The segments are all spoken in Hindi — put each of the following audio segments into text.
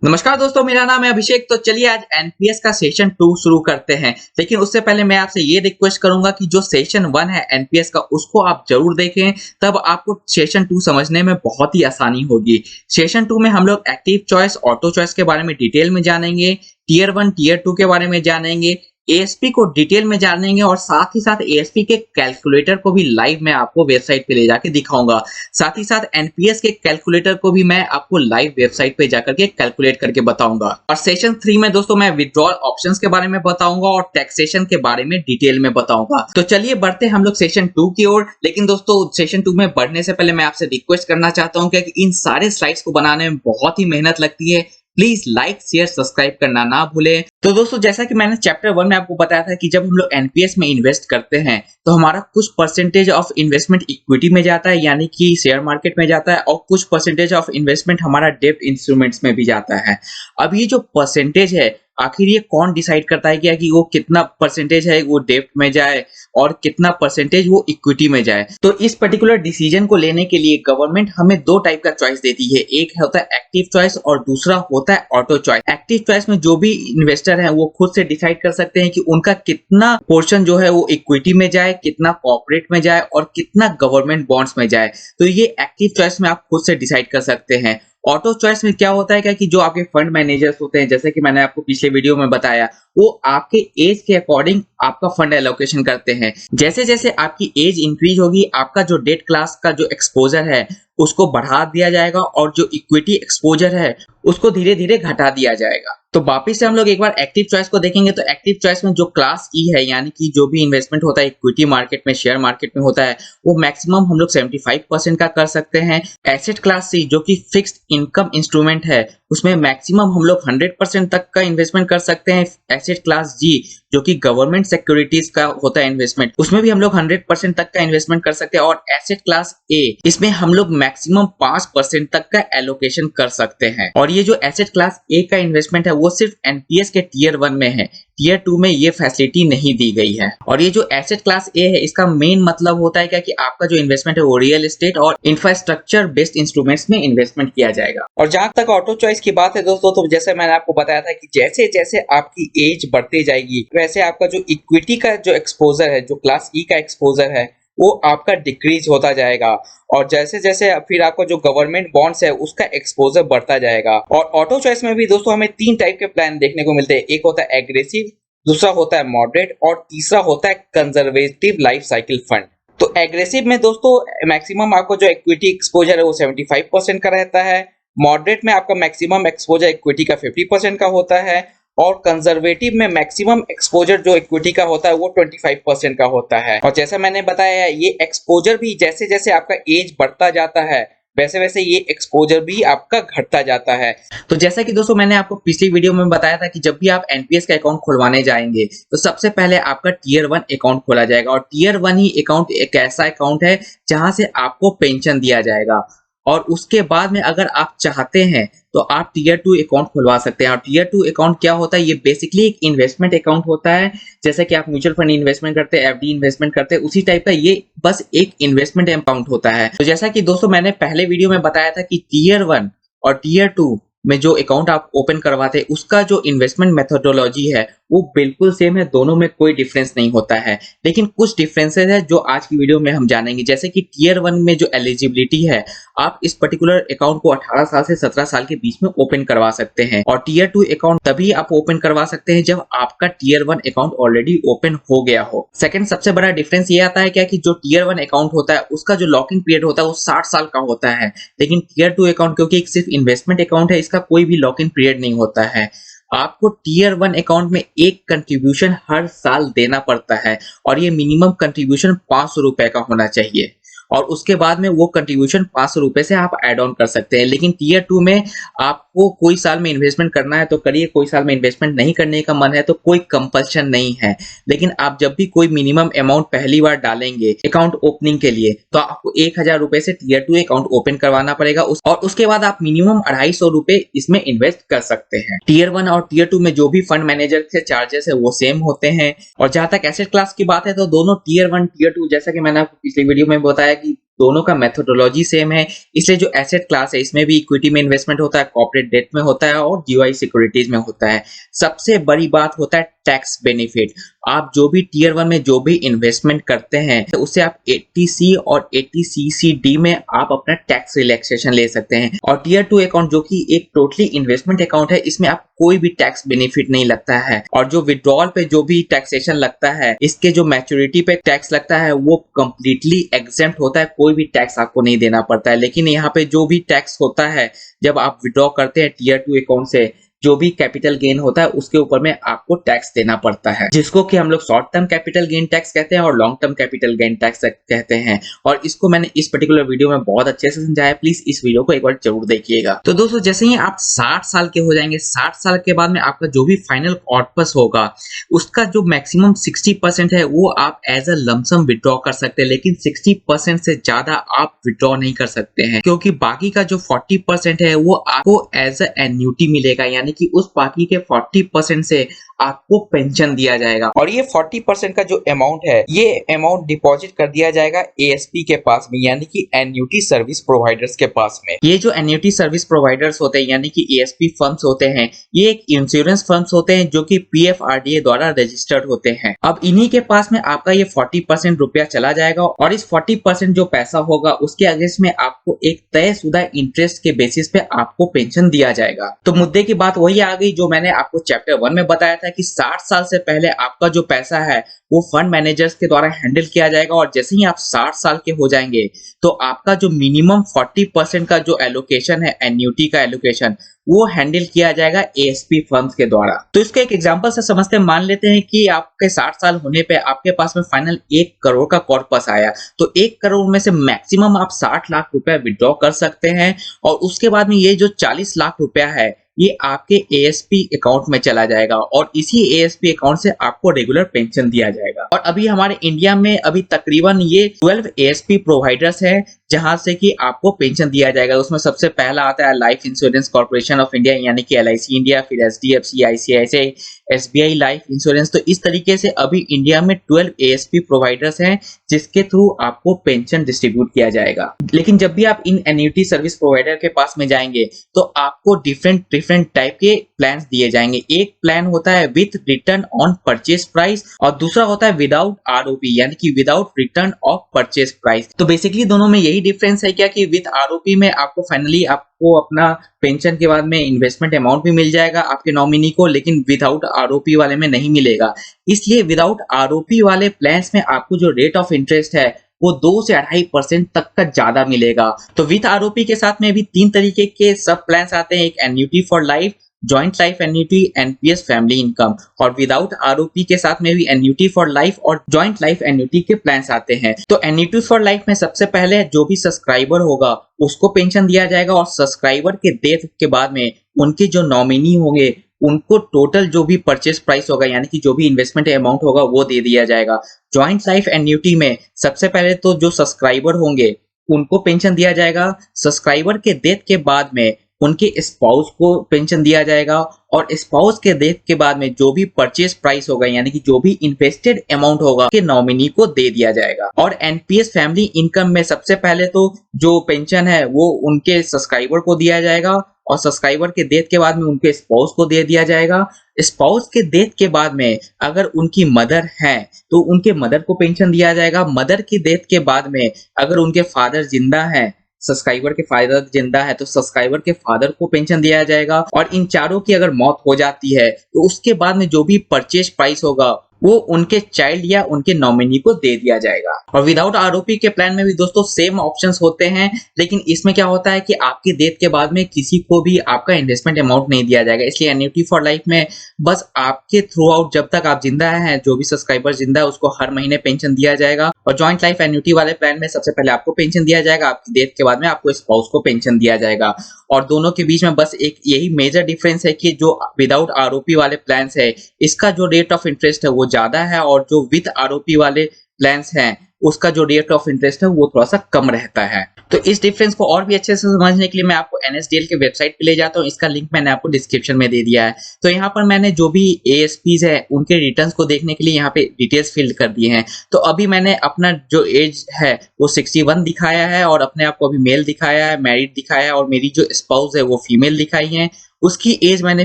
नमस्कार दोस्तों, मेरा नाम है अभिषेक। तो चलिए आज एनपीएस का सेशन 2 शुरू करते हैं। लेकिन उससे पहले मैं आपसे ये रिक्वेस्ट करूंगा कि जो सेशन 1 है एनपीएस का उसको आप जरूर देखें, तब आपको सेशन 2 समझने में बहुत ही आसानी होगी। सेशन 2 में हम लोग एक्टिव चॉइस, ऑटो चॉइस के बारे में डिटेल में जानेंगे, टीयर 1 टीयर 2 के बारे में जानेंगे, एएसपी को डिटेल में जानेंगे और साथ ही साथ एएसपी के कैलकुलेटर को भी लाइव मैं आपको वेबसाइट पे ले जाके दिखाऊंगा। साथ ही साथ एनपीएस के कैलकुलेटर को भी मैं आपको लाइव वेबसाइट पे जाकर के कैलकुलेट करके बताऊंगा। और सेशन 3 में दोस्तों मैं विड्रॉल ऑप्शंस के बारे में बताऊंगा और टैक्सेशन के बारे में डिटेल में बताऊंगा। तो चलिए बढ़ते हम लोग सेशन 2 की ओर। लेकिन दोस्तों सेशन 2 में बढ़ने से पहले मैं आपसे रिक्वेस्ट करना चाहता हूं कि इन सारे स्लाइड्स को बनाने में बहुत ही मेहनत लगती है। प्लीज लाइक शेयर सब्सक्राइब करना ना भूलें। तो दोस्तों जैसा कि मैंने चैप्टर 1 में आपको बताया था कि जब हम लोग एनपीएस में इन्वेस्ट करते हैं तो हमारा कुछ परसेंटेज ऑफ इन्वेस्टमेंट इक्विटी में जाता है, यानी कि शेयर मार्केट में जाता है, और कुछ परसेंटेज ऑफ इन्वेस्टमेंट हमारा डेब्ट इंस्ट्रूमेंट्स में भी जाता है। अब ये जो परसेंटेज है आखिर ये कौन डिसाइड करता है क्या कि वो कितना परसेंटेज है वो डेब्ट में जाए और कितना परसेंटेज वो इक्विटी में जाए। तो इस पर्टिकुलर डिसीजन को लेने के लिए गवर्नमेंट हमें दो टाइप का चॉइस देती है, एक होता है एक्टिव चॉइस और दूसरा होता है ऑटो चॉइस। एक्टिव चॉइस में जो भी इन्वेस्टर है वो खुद से डिसाइड कर सकते हैं कि उनका कितना पोर्शन जो है वो इक्विटी में जाए, कितना कॉर्पोरेट में जाए और कितना गवर्नमेंट बॉन्ड्स में जाए। तो ये एक्टिव चॉइस में आप खुद से डिसाइड कर सकते हैं। ऑटो चॉइस में क्या होता है क्या कि जो आपके फंड मैनेजर्स होते हैं, जैसे कि मैंने आपको पिछले वीडियो में बताया, वो आपके एज के अकॉर्डिंग आपका फंड एलोकेशन करते हैं। जैसे जैसे आपकी एज इंक्रीज होगी आपका जो डेट क्लास का जो एक्सपोजर है उसको बढ़ा दिया जाएगा और जो इक्विटी एक्सपोजर है उसको धीरे धीरे घटा दिया जाएगा। तो वापिस से हम लोग एक बार एक्टिव चॉइस को देखेंगे तो एक्टिव चॉइस में जो क्लास ई है, यानी कि जो भी इन्वेस्टमेंट होता है इक्विटी मार्केट में, शेयर मार्केट में होता है, वो मैक्सिमम हम लोग 75% का कर सकते हैं। एसेट क्लास सी जो कि फिक्स्ड इनकम इंस्ट्रूमेंट है उसमें मैक्सिमम हम लोग 100% तक का इन्वेस्टमेंट कर सकते हैं। एसेट क्लास जी जो कि गवर्नमेंट सिक्योरिटीज का होता है इन्वेस्टमेंट, उसमें भी हम लोग 100% तक का इन्वेस्टमेंट कर सकते हैं। और एसेट क्लास ए इसमें हम लोग मैक्सिमम 5% तक का एलोकेशन कर सकते हैं। और ये जो एसेट क्लास ए का इन्वेस्टमेंट है वो सिर्फ एनपीएस के टीयर 1 में है, टीयर 2 में ये फैसिलिटी नहीं दी गई है। और ये जो एसेट क्लास ए है इसका मेन मतलब होता है क्या कि आपका जो इन्वेस्टमेंट है वो रियल एस्टेट और इंफ्रास्ट्रक्चर बेस्ड इंस्ट्रूमेंट्स में इन्वेस्टमेंट किया जाएगा। और जहां तक ऑटो चॉइस की बात है दोस्तों, तो जैसे मैंने आपको बताया था कि जैसे जैसे आपकी एज बढ़ती जाएगी वैसे आपका जो इक्विटी का जो एक्सपोजर है, जो क्लास ई का एक्सपोजर है, वो आपका डिक्रीज होता जाएगा। और जैसे जैसे फिर आपका जो गवर्नमेंट बॉन्ड्स है उसका एक्सपोजर बढ़ता जाएगा। और ऑटो चॉइस में भी दोस्तों हमें 3 टाइप के प्लान देखने को मिलते हैं, एक होता है एग्रेसिव, दूसरा होता है मॉडरेट और तीसरा होता है कंजर्वेटिव लाइफ साइकिल फंड। तो एग्रेसिव में दोस्तों मैक्सिमम आपको जो इक्विटी एक्सपोजर है वो 75% का रहता है, मॉडरेट में आपका मैक्सिमम एक्सपोजर इक्विटी का 50% का होता है और कंजर्वेटिव में मैक्सिमम एक्सपोजर जो इक्विटी का होता है वो 25% का होता है। और जैसा मैंने बताया ये एक्सपोजर भी जैसे जैसे आपका एज बढ़ता जाता है वैसे वैसे ये एक्सपोजर भी आपका घटता जाता है। तो जैसा कि दोस्तों मैंने आपको पिछली वीडियो में बताया था कि जब भी आप एनपीएस का अकाउंट खुलवाने जाएंगे तो सबसे पहले आपका टीयर 1 अकाउंट खोला जाएगा। और टीयर 1 ही अकाउंट एक ऐसा अकाउंट है जहां से आपको पेंशन दिया जाएगा। और उसके बाद में अगर आप चाहते हैं तो आप टीयर 2 अकाउंट खुलवा सकते हैं। और टीयर 2 अकाउंट क्या होता है, ये बेसिकली एक इन्वेस्टमेंट अकाउंट होता है। जैसे कि आप म्यूचुअल फंड इन्वेस्टमेंट करते हैं, एफडी इन्वेस्टमेंट करते हैं, उसी टाइप का ये बस एक इन्वेस्टमेंट अकाउंट होता है। तो जैसा कि दोस्तों मैंने पहले वीडियो में बताया था कि टीयर 1 और टीयर 2 में जो अकाउंट आप ओपन करवाते हैं उसका जो इन्वेस्टमेंट मेथोडोलॉजी है वो बिल्कुल सेम है, दोनों में कोई डिफरेंस नहीं होता है। लेकिन कुछ डिफरेंसेस है जो आज की वीडियो में हम जानेंगे। जैसे कि टीयर 1 में जो एलिजिबिलिटी है, आप इस पर्टिकुलर अकाउंट को 18 साल से 17 साल के बीच में ओपन करवा सकते हैं। और टीयर 2 अकाउंट तभी आप ओपन करवा सकते हैं जब आपका टीयर 1 अकाउंट ऑलरेडी ओपन हो गया हो। सेकंड सबसे बड़ा डिफरेंस ये आता है क्या कि जो टीयर 1 अकाउंट होता है उसका जो लॉकिंग पीरियड होता है वो 60 साल का होता है। लेकिन टीयर 2 अकाउंट क्योंकि एक सिर्फ इन्वेस्टमेंट अकाउंट है, इसका कोई भी लॉकिंग पीरियड नहीं होता है। आपको टीयर 1 अकाउंट में एक कंट्रीब्यूशन हर साल देना पड़ता है और ये मिनिमम कंट्रीब्यूशन 500 रुपए का होना चाहिए। और उसके बाद में वो कंट्रीब्यूशन 500 रुपए से आप ऐड ऑन कर सकते हैं। लेकिन टीयर 2 में आपको कोई साल में इन्वेस्टमेंट करना है तो करिए, कोई साल में इन्वेस्टमेंट नहीं करने का मन है तो कोई कंपल्शन नहीं है। लेकिन आप जब भी कोई मिनिमम अमाउंट पहली बार डालेंगे अकाउंट ओपनिंग के लिए तो आपको 1000 रुपए से टीयर 2 अकाउंट ओपन करवाना पड़ेगा और उसके बाद आप मिनिमम 250 रुपए इसमें इन्वेस्ट कर सकते हैं। टीयर 1 और टीयर 2 में जो भी फंड मैनेजर के चार्जेस है वो सेम होते हैं। और जहां तक एसेट क्लास की बात है तो दोनों टीयर 1 टीयर 2 जैसा कि मैंने आपको पिछली वीडियो में बताया कि दोनों का मेथोडोलॉजी सेम है, इसलिए जो एसेट क्लास है इसमें भी इक्विटी में इन्वेस्टमेंट होता है, कॉर्पोरेट डेट में होता है और जीओआई सिक्योरिटीज में होता है। सबसे बड़ी बात होता है टैक्स बेनिफिट। आप जो भी टीयर 1 में जो भी इन्वेस्टमेंट करते हैं तो उससे आप 80C और 80CCD में आप अपना टैक्स रिलैक्सेशन ले सकते हैं। और टीयर 2 अकाउंट जो कि एक टोटली इन्वेस्टमेंट अकाउंट है, इसमें आप कोई भी टैक्स बेनिफिट नहीं लगता है। और जो विड्रॉल पे जो भी टैक्सेशन लगता है, इसके जो मैच्योरिटी पे टैक्स लगता है वो कंप्लीटली एग्जेम्प्ट होता है, कोई भी टैक्स आपको नहीं देना पड़ता है। लेकिन यहाँ पे जो भी टैक्स होता है जब आप विड्रॉ करते हैं टीयर 2 अकाउंट से, जो भी कैपिटल गेन होता है उसके ऊपर में आपको टैक्स देना पड़ता है, जिसको कि हम लोग short term capital gain tax कहते हैं और long term capital gain tax कहते हैं। और इसको मैंने इस पर्टिकुलर वीडियो में बहुत अच्छे से समझाया, प्लीज इस वीडियो को एक बार जरूर देखिएगा। तो दोस्तों जैसे ही आप 60 साल के हो जाएंगे, 60 साल के बाद में आपका जो भी फाइनल कॉर्पस होगा उसका जो मैक्सिमम 60% है वो आप एज अ लमसम विड्रॉ कर सकते हैं, लेकिन 60% से ज्यादा आप विड्रॉ नहीं कर सकते हैं, क्योंकि बाकी का जो 40% है वो आपको एज अ एन्युटी मिलेगा, यानी कि उस बाकी के 40% से आपको पेंशन दिया जाएगा। और ये 40% का जो अमाउंट है ये अमाउंट डिपॉजिट कर दिया जाएगा एएसपी के पास में, यानी कि एन्युटी सर्विस प्रोवाइडर्स के पास में। ये जो एन्युटी सर्विस प्रोवाइडर्स होते हैं यानी कि एएसपी फर्म्स होते हैं, ये एक इंश्योरेंस फर्म्स होते हैं जो कि पीएफआरडीए द्वारा रजिस्टर्ड होते हैं। अब इन्हीं के पास में आपका ये 40% रुपया चला जाएगा और इस 40% जो पैसा होगा उसके अगेंस्ट में आपको एक तयशुदा इंटरेस्ट के बेसिस पे आपको पेंशन दिया जाएगा। तो मुद्दे की बात वही आ गई जो मैंने आपको चैप्टर 1 में बताया था कि 60 साल से पहले आपका जो पैसा है वो फंड मैनेजर्स के द्वारा हैंडल किया जाएगा, और जैसे ही आप 60 साल के हो जाएंगे तो आपका जो मिनिमम 40% का जो एलोकेशन है, एन्युटी का एलोकेशन, वो हैंडल किया जाएगा एएसपी फर्म्स के द्वारा। तो इसको एक एग्जांपल से समझते हैं। मान लेते हैं कि आपके 60 साल होने पे आपके पास में फाइनल 1 करोड़ का कॉर्पस आया, तो 1 करोड़ में से मैक्सिमम आप 60 लाख रुपया विड्रॉ कर सकते हैं, और उसके बाद में ये जो 40 लाख रुपया है ये आपके एएसपी अकाउंट में चला जाएगा, और इसी एएसपी अकाउंट से आपको रेगुलर पेंशन दिया जाएगा। और अभी हमारे इंडिया में अभी तकरीबन ये 12 एएसपी प्रोवाइडर्स है जहां से कि आपको पेंशन दिया जाएगा। उसमें सबसे पहला आता है life insurance corporation of India यानी कि एलआईसी इंडिया, फिर HDFC, ICICI, SBI life insurance. तो इस तरीके से अभी इंडिया में 12 एएसपी प्रोवाइडर्स हैं जिसके थ्रू आपको पेंशन डिस्ट्रीब्यूट किया जाएगा। लेकिन जब भी आप इन एन्युटी सर्विस प्रोवाइडर के पास में जाएंगे तो आपको डिफरेंट टाइप के प्लान्स दिए जाएंगे। एक प्लान होता है with return on purchase price और दूसरा होता है विदाउट आरओपी यानी कि without return of purchase price. तो बेसिकली दोनों में यही डिफरेंस है क्या कि विथ आरओपी में आपको फाइनली आपको अपना पेंशन के बाद में इन्वेस्टमेंट अमाउंट भी मिल जाएगा आपके नॉमिनी को, लेकिन विदाउट आरओपी वाले में नहीं मिलेगा। इसलिए विदाउट आरओपी वाले प्लान्स में आपको जो रेट ऑफ इंटरेस्ट है वो 2 से 2.5% तक का ज्यादा मिलेगा। तो विथ आरओपी के साथ में भी 3 तरीके के सब प्लान्स आते हैं, एक annuity for life, joint life annuity, NPS family income, और विदाउट आरओपी के साथ में भी एन्युटी फॉर लाइफ और जॉइंट लाइफ एन्युटी के प्लान्स आते हैं। तो एन्युटी फॉर लाइफ में सबसे पहले जो भी सब्सक्राइबर होगा उसको पेंशन दिया जाएगा, और सब्सक्राइबर के डेथ के बाद में उनके जो नॉमिनी होंगे उनको टोटल जो भी परचेस प्राइस होगा यानी कि जो भी इन्वेस्टमेंट अमाउंट होगा वो दे दिया जाएगा। जॉइंट लाइफ एन्युटी में सबसे पहले तो जो सब्सक्राइबर होंगे उनको पेंशन दिया जाएगा, सब्सक्राइबर के डेथ के बाद में उनके स्पाउस को पेंशन दिया जाएगा, और स्पाउस के डेथ के बाद में जो भी परचेस प्राइस होगा यानी कि जो भी इन्वेस्टेड अमाउंट होगा के नॉमिनी को दे दिया जाएगा। और एनपीएस फैमिली इनकम में सबसे पहले तो जो पेंशन है वो उनके सब्सक्राइबर को दिया जाएगा, और सब्सक्राइबर के डेथ के बाद में उनके स्पाउस को दे दिया जाएगा। स्पाउस के डेथ के बाद में अगर उनकी मदर है तो उनके मदर को पेंशन दिया जाएगा। मदर की डेथ के बाद में अगर उनके फादर जिंदा है, सब्सक्राइबर के फादर जिंदा है तो सब्सक्राइबर के फादर को पेंशन दिया जाएगा। और इन चारों की अगर मौत हो जाती है तो उसके बाद में जो भी परचेज प्राइस होगा वो उनके चाइल्ड या उनके नॉमिनी को दे दिया जाएगा। और विदाउट आरओपी के प्लान में भी दोस्तों सेम ऑप्शंस होते हैं, लेकिन इसमें क्या होता है कि आपकी डेथ के बाद में किसी को भी आपका इन्वेस्टमेंट अमाउंट नहीं दिया जाएगा। इसलिए एन्युटी फॉर लाइफ में बस आपके थ्रू आउट जब तक आप जिंदा हैं, जो भी सब्सक्राइबर जिंदा है उसको हर महीने पेंशन दिया जाएगा। और जॉइंट लाइफ एन्युटी वाले प्लान में सबसे पहले आपको पेंशन दिया जाएगा, आपकी डेथ के बाद में आपको स्पाउस को पेंशन दिया जाएगा। और दोनों के बीच में बस एक यही मेजर डिफरेंस है कि जो विदाउट आरओपी वाले प्लान्स है इसका जो रेट ऑफ इंटरेस्ट है वो ज्यादा है, और जो विद आरओपी वाले प्लान्स हैं उसका जो रेट ऑफ इंटरेस्ट है वो थोड़ा सा कम रहता है। तो इस डिफरेंस को और भी अच्छे से समझने के लिए मैं आपको एनएसडीएल के वेबसाइट पे ले जाता हूँ। इसका लिंक मैंने आपको डिस्क्रिप्शन में दे दिया है। तो यहाँ पर मैंने जो भी एएसपीज है उनके रिटर्न्स को देखने के लिए यहाँ पे डिटेल्स फिल कर दिए हैं। तो अभी मैंने अपना जो एज है वो 61 दिखाया है और अपने आप को अभी मेल दिखाया है, मैरिड दिखाया है, और मेरी जो स्पाउस है वो फीमेल दिखाई है। उसकी एज मैंने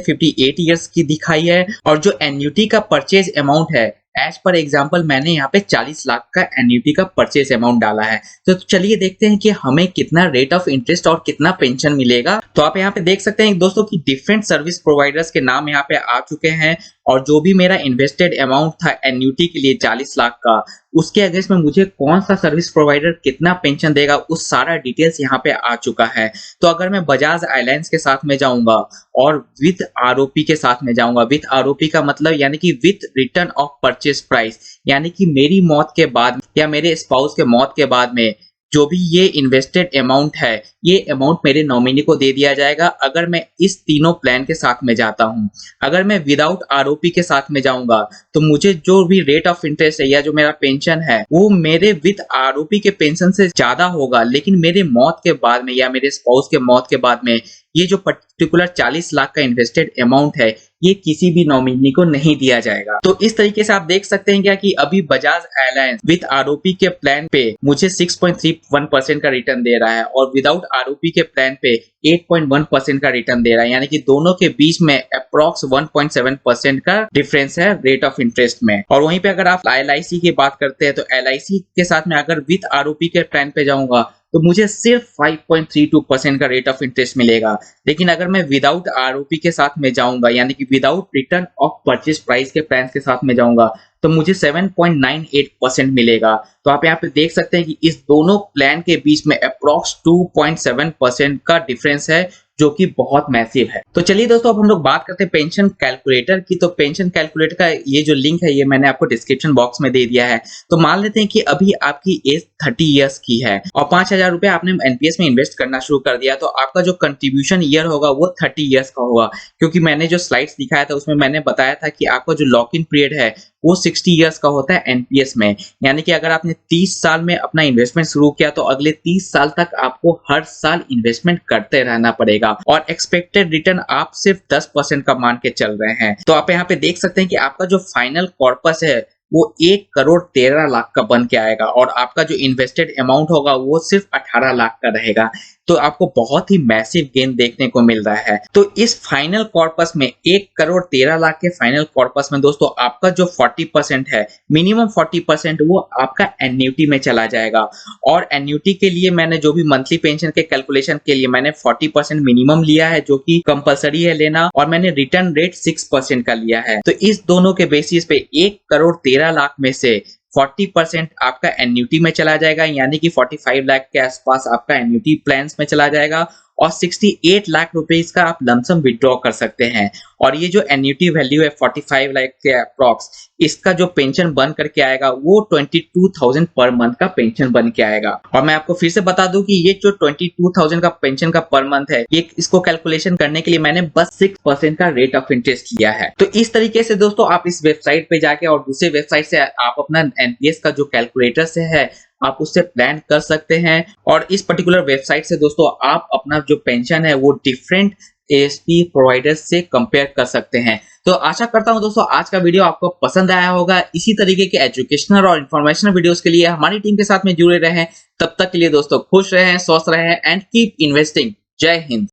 58 ईयर्स की दिखाई है, और जो एन्युटी का परचेज अमाउंट है एज पर एग्जाम्पल मैंने यहाँ पे 40 लाख का एन्युटी का परचेज अमाउंट डाला है। तो चलिए देखते हैं कि हमें कितना रेट ऑफ इंटरेस्ट और कितना पेंशन मिलेगा। तो आप यहाँ पे देख सकते हैं दोस्तों कि डिफरेंट सर्विस प्रोवाइडर्स के नाम यहाँ पे आ चुके हैं, और जो भी मेरा इन्वेस्टेड अमाउंट था एन्युटी के लिए 40 लाख का, उसके अगेंस्ट में मुझे कौन सा सर्विस प्रोवाइडर कितना पेंशन देगा उस सारा डिटेल्स यहाँ पे आ चुका है। तो अगर मैं बजाज आइलैंड्स के साथ में जाऊंगा और विथ आरओपी के साथ में जाऊंगा, विथ आरओपी का मतलब यानी कि with return of purchase price, यानी कि मेरी मौत के बाद या मेरे स्पाउस के मौत के बाद में जो भी ये इन्वेस्टेड अमाउंट है ये अमाउंट मेरे नॉमिनी को दे दिया जाएगा अगर मैं इस तीनों प्लान के साथ में जाता हूं। अगर मैं विदाउट आरओपी के साथ में जाऊंगा तो मुझे जो भी रेट ऑफ इंटरेस्ट है या जो मेरा पेंशन है वो मेरे विद आरओपी के पेंशन से ज्यादा होगा, लेकिन मेरे मौत के बाद में या मेरे स्पाउस के मौत के बाद में ये जो पर्टिकुलर 40 लाख का इन्वेस्टेड अमाउंट है ये किसी भी नॉमिनी को नहीं दिया जाएगा। तो इस तरीके से आप देख सकते हैं क्या कि अभी बजाज एलायंस विद आरओपी के प्लान पे मुझे 6.31% का रिटर्न दे रहा है और विदाउट आरओपी के प्लान पे 8.1% का रिटर्न दे रहा है, यानी कि दोनों के बीच में अप्रॉक्स 1.7% का डिफरेंस है रेट ऑफ इंटरेस्ट में। और वहीं पे अगर आप एलआईसी की बात करते हैं तो एलआईसी के साथ में अगर विद आरओपी के प्लान पे जाऊंगा तो मुझे सिर्फ 5.32% का रेट ऑफ इंटरेस्ट मिलेगा, लेकिन अगर मैं विदाउट आरओपी के साथ में जाऊंगा यानी कि without return of purchase price के प्लान के साथ में जाऊंगा तो मुझे 7.98% मिलेगा। तो आप यहाँ पे देख सकते हैं कि इस दोनों प्लान के बीच में अप्रॉक्स 2.7% का डिफरेंस है जो कि बहुत मैसिव है। तो चलिए दोस्तों अब हम लोग बात करते हैं पेंशन कैलकुलेटर की। तो पेंशन कैलकुलेटर का ये जो लिंक है ये मैंने आपको डिस्क्रिप्शन बॉक्स में दे दिया है। तो मान लेते हैं कि अभी आपकी एज 30 इयर्स की है और 5,000 रुपए आपने एनपीएस में इन्वेस्ट करना शुरू कर दिया, तो आपका जो कंट्रीब्यूशन ईयर होगा वो 30 इयर्स का होगा, क्योंकि मैंने जो स्लाइड्स दिखाया था उसमें मैंने बताया था कि आपका जो लॉक इन पीरियड है वो 60 इयर्स का होता है एनपीएस में। यानी कि अगर आपने 30 साल में अपना इन्वेस्टमेंट शुरू किया तो अगले 30 साल तक आपको हर साल इन्वेस्टमेंट करते रहना पड़ेगा और एक्सपेक्टेड रिटर्न आप सिर्फ 10% का मान के चल रहे हैं। तो आप यहाँ पे देख सकते हैं कि आपका जो फाइनल कॉर्पस है वो 1,13,00,000 का बन के आएगा और आपका जो इन्वेस्टेड अमाउंट होगा वो सिर्फ 18 लाख का रहेगा। तो आपको बहुत ही मैसिव गेन देखने को मिल रहा है। तो इस फाइनल कॉर्पस में 1,13,00,000 के फाइनल कॉर्पस में दोस्तों आपका जो 40% है, मिनिमम 40% वो आपका एन्युटी में चला जाएगा। और एन्युटी के लिए मैंने जो भी मंथली पेंशन के कैलकुलेशन के लिए मैंने 40% मिनिमम लिया है जो कि कंपलसरी है लेना, और मैंने रिटर्न रेट 6% का लिया है। तो इस दोनों के बेसिस पे 1,13,00,000 में से 40% आपका एन्युटी में चला जाएगा, यानी कि 45 लाख के आसपास आपका एन्युटी प्लान्स में चला जाएगा और 68 लाख रुपए का आप लमसम विड्रॉ कर सकते हैं। और ये जो एन्युटी वैल्यू है 45 लाख के अप्रॉक्स, इसका जो पेंशन बन करके आएगा वो 22,000 पर मंथ का पेंशन बन के आएगा। और मैं आपको फिर से बता दूं कि ये जो 22,000 का पेंशन का पर मंथ है ये इसको कैलकुलेशन करने के लिए मैंने बस 6% का रेट ऑफ इंटरेस्ट लिया है। तो इस तरीके से दोस्तों आप इस वेबसाइट पे जाके और दूसरे वेबसाइट से आप अपना एनपीएस का जो कैलकुलेटर से है आप उससे प्लान कर सकते हैं। और इस पर्टिकुलर वेबसाइट से दोस्तों आप अपना जो पेंशन है वो डिफरेंट एएसपी प्रोवाइडर्स से कंपेयर कर सकते हैं। तो आशा करता हूं दोस्तों आज का वीडियो आपको पसंद आया होगा। इसी तरीके के एजुकेशनल और इन्फॉर्मेशनल वीडियोस के लिए हमारी टीम के साथ में जुड़े रहें। तब तक के लिए दोस्तों खुश रहें, स्वस्थ रहें एंड कीप इन्वेस्टिंग। जय हिंद।